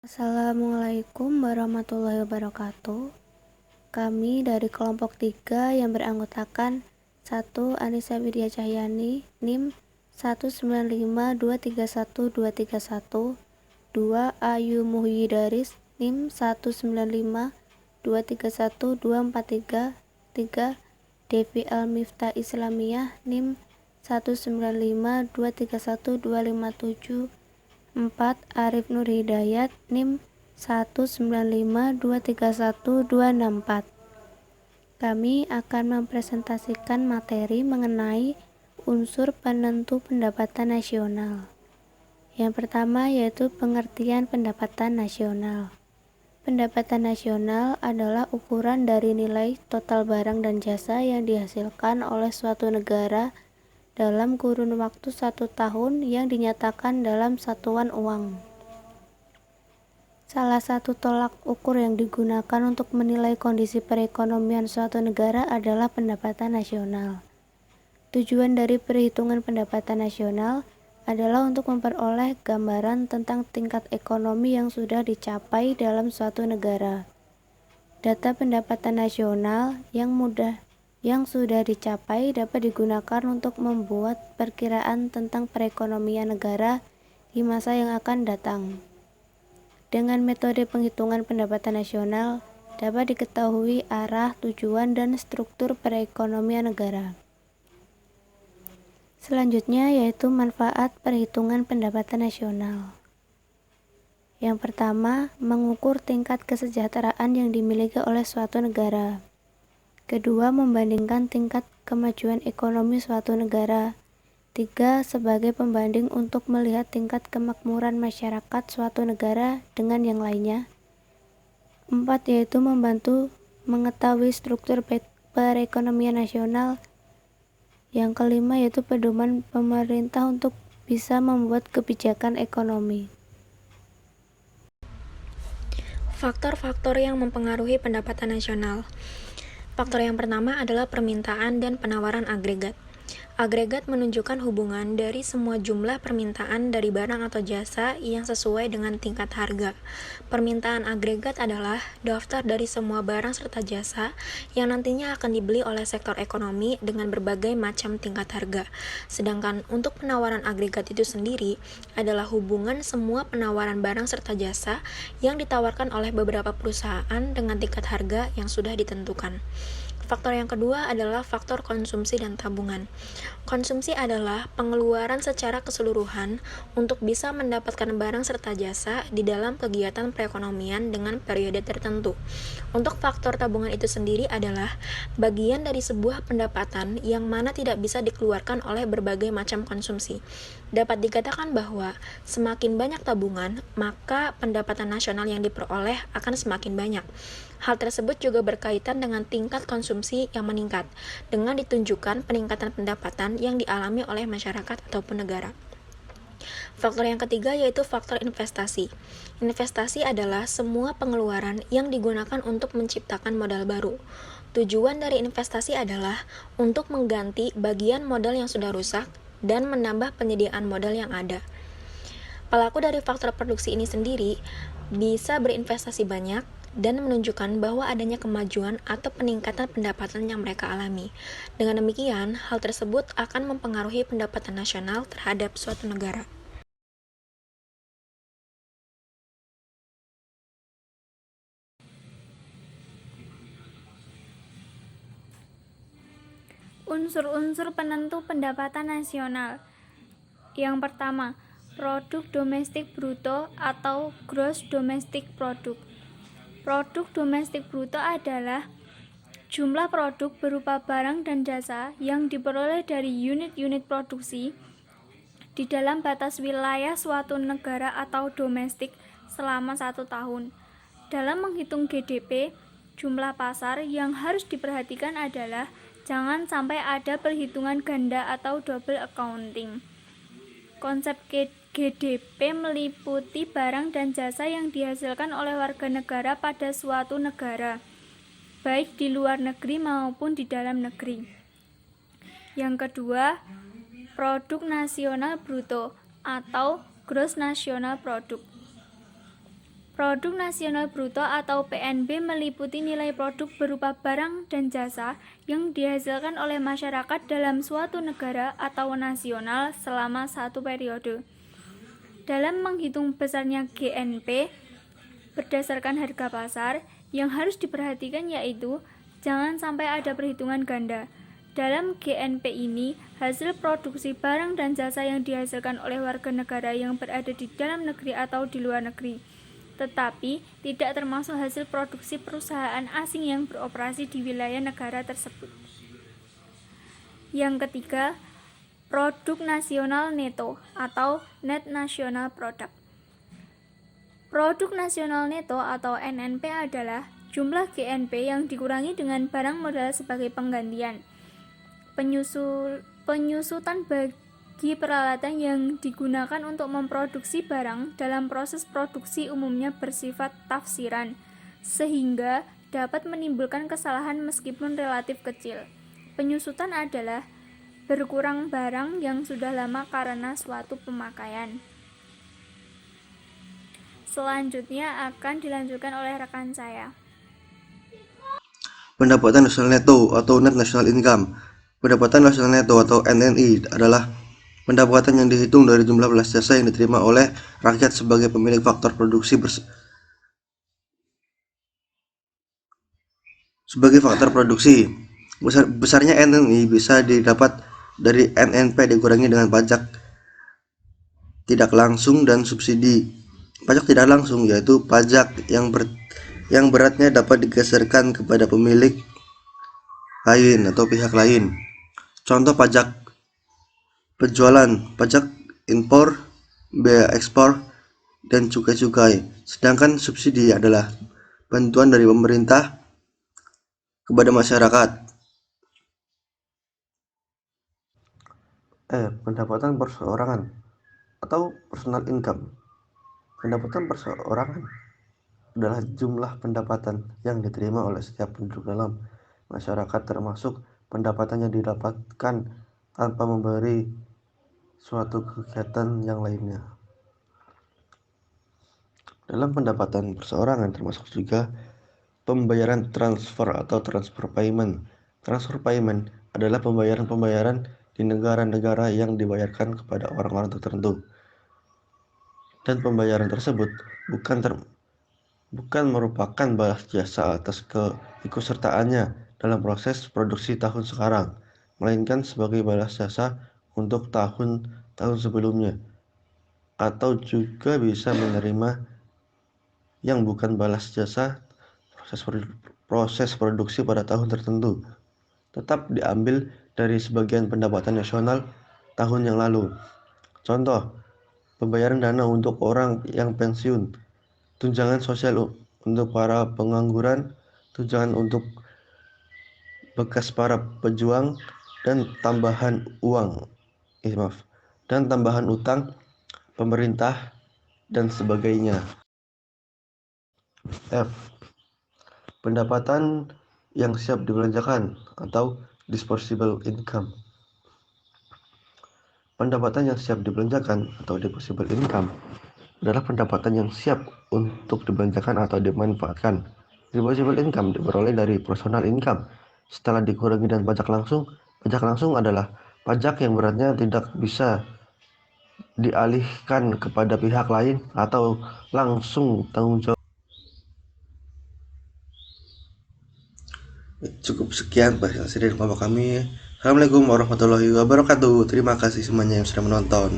Assalamualaikum warahmatullahi wabarakatuh. Kami dari kelompok 3 yang beranggotakan 1. Anissa Widya Cahyani, NIM 195231231, 2. Ayu Muhyidaris, NIM 195231243, 3. Devi Al-Miftah Islamiyah, NIM 195231257, 4. Arif Nur Hidayat, NIM 195231264. Kami akan mempresentasikan materi mengenai unsur penentu pendapatan nasional. Yang pertama yaitu pengertian pendapatan nasional. Pendapatan nasional adalah ukuran dari nilai total barang dan jasa yang dihasilkan oleh suatu negara dalam kurun waktu 1 tahun yang dinyatakan dalam satuan uang. Salah satu tolak ukur yang digunakan untuk menilai kondisi perekonomian suatu negara adalah pendapatan nasional. Tujuan dari perhitungan pendapatan nasional adalah untuk memperoleh gambaran tentang tingkat ekonomi yang sudah dicapai dalam suatu negara. Data pendapatan nasional yang sudah dicapai dapat digunakan untuk membuat perkiraan tentang perekonomian negara di masa yang akan datang. Dengan metode penghitungan pendapatan nasional, dapat diketahui arah, tujuan, dan struktur perekonomian negara. Selanjutnya yaitu manfaat perhitungan pendapatan nasional. Yang pertama, mengukur tingkat kesejahteraan yang dimiliki oleh suatu negara. Kedua, membandingkan tingkat kemajuan ekonomi suatu negara. 3. Sebagai pembanding untuk melihat tingkat kemakmuran masyarakat suatu negara dengan yang lainnya. 4. Yaitu membantu mengetahui struktur perekonomian nasional. Yang kelima yaitu pedoman pemerintah untuk bisa membuat kebijakan ekonomi. Faktor-faktor yang mempengaruhi pendapatan nasional. Faktor yang pertama adalah permintaan dan penawaran agregat. Agregat menunjukkan hubungan dari semua jumlah permintaan dari barang atau jasa yang sesuai dengan tingkat harga. Permintaan agregat adalah daftar dari semua barang serta jasa yang nantinya akan dibeli oleh sektor ekonomi dengan berbagai macam tingkat harga. Sedangkan untuk penawaran agregat itu sendiri adalah hubungan semua penawaran barang serta jasa yang ditawarkan oleh beberapa perusahaan dengan tingkat harga yang sudah ditentukan. Faktor yang kedua adalah faktor konsumsi dan tabungan. Konsumsi adalah pengeluaran secara keseluruhan untuk bisa mendapatkan barang serta jasa di dalam kegiatan perekonomian dengan periode tertentu. Untuk faktor tabungan itu sendiri adalah bagian dari sebuah pendapatan yang mana tidak bisa dikeluarkan oleh berbagai macam konsumsi. Dapat dikatakan bahwa semakin banyak tabungan, maka pendapatan nasional yang diperoleh akan semakin banyak. Hal tersebut juga berkaitan dengan tingkat konsumsi yang meningkat, dengan ditunjukkan peningkatan pendapatan yang dialami oleh masyarakat ataupun negara. Faktor yang ketiga yaitu faktor investasi. Investasi adalah semua pengeluaran yang digunakan untuk menciptakan modal baru. Tujuan dari investasi adalah untuk mengganti bagian modal yang sudah rusak dan menambah penyediaan modal yang ada. Pelaku dari faktor produksi ini sendiri bisa berinvestasi banyak dan menunjukkan bahwa adanya kemajuan atau peningkatan pendapatan yang mereka alami. Dengan demikian, hal tersebut akan mempengaruhi pendapatan nasional terhadap suatu negara. Unsur-unsur penentu pendapatan nasional. Yang pertama, produk domestik bruto atau gross domestic product. Produk domestik bruto adalah jumlah produk berupa barang dan jasa yang diperoleh dari unit-unit produksi di dalam batas wilayah suatu negara atau domestik selama 1 tahun. Dalam menghitung GDP, jumlah pasar yang harus diperhatikan adalah jangan sampai ada perhitungan ganda atau double accounting. Konsep GDP meliputi barang dan jasa yang dihasilkan oleh warga negara pada suatu negara, baik di luar negeri maupun di dalam negeri. Yang kedua, produk nasional bruto atau gross national product. Produk nasional bruto atau PNB meliputi nilai produk berupa barang dan jasa yang dihasilkan oleh masyarakat dalam suatu negara atau nasional selama satu periode. Dalam menghitung besarnya GNP berdasarkan harga pasar, yang harus diperhatikan yaitu jangan sampai ada perhitungan ganda. Dalam GNP ini, hasil produksi barang dan jasa yang dihasilkan oleh warga negara yang berada di dalam negeri atau di luar negeri, tetapi tidak termasuk hasil produksi perusahaan asing yang beroperasi di wilayah negara tersebut. Yang ketiga, produk nasional neto atau net national product. Produk nasional neto atau NNP adalah jumlah GNP yang dikurangi dengan barang modal sebagai penggantian, penyusutan bagi peralatan yang digunakan untuk memproduksi barang dalam proses produksi umumnya bersifat tafsiran, sehingga dapat menimbulkan kesalahan meskipun relatif kecil. Penyusutan adalah berkurang barang yang sudah lama karena suatu pemakaian. Selanjutnya akan dilanjutkan oleh rekan saya. Pendapatan nasional neto atau net national income. Pendapatan nasional neto atau NNI adalah pendapatan yang dihitung dari jumlah belas jasa yang diterima oleh rakyat sebagai pemilik faktor produksi Besarnya NNI bisa didapat dari NNP dikurangi dengan pajak tidak langsung dan subsidi. Pajak tidak langsung yaitu pajak yang beratnya dapat digeserkan kepada pemilik lain atau pihak lain. Contoh pajak penjualan, pajak impor, bea ekspor, dan cukai-cukai. Sedangkan subsidi adalah bantuan dari pemerintah kepada masyarakat. Pendapatan perseorangan atau personal income. Pendapatan perseorangan adalah jumlah pendapatan yang diterima oleh setiap penduduk dalam masyarakat, termasuk pendapatan yang didapatkan tanpa memberi suatu kegiatan yang lainnya. Dalam pendapatan perseorangan termasuk juga pembayaran transfer atau transfer payment. Transfer payment adalah pembayaran di negara-negara yang dibayarkan kepada orang-orang tertentu. Dan pembayaran tersebut bukan merupakan balas jasa atas keikutsertaannya dalam proses produksi tahun sekarang, melainkan sebagai balas jasa untuk tahun-tahun sebelumnya, atau juga bisa menerima yang bukan balas jasa proses produksi pada tahun tertentu, tetap diambil dari sebagian pendapatan nasional tahun yang lalu. Contoh, pembayaran dana untuk orang yang pensiun, tunjangan sosial untuk para pengangguran, tunjangan untuk bekas para pejuang, dan tambahan utang pemerintah dan sebagainya. F. Pendapatan yang siap dibelanjakan atau disposable income. Pendapatan yang siap dibelanjakan atau disposable income adalah pendapatan yang siap untuk dibelanjakan atau dimanfaatkan. Disposable income diperoleh dari personal income setelah dikurangi dan pajak langsung. Pajak langsung adalah pajak yang beratnya tidak bisa dialihkan kepada pihak lain atau langsung tanggung jawab. Cukup sekian presentasi dari kelompok kami. Assalamualaikum warahmatullahi wabarakatuh. Terima kasih semuanya yang sudah menonton.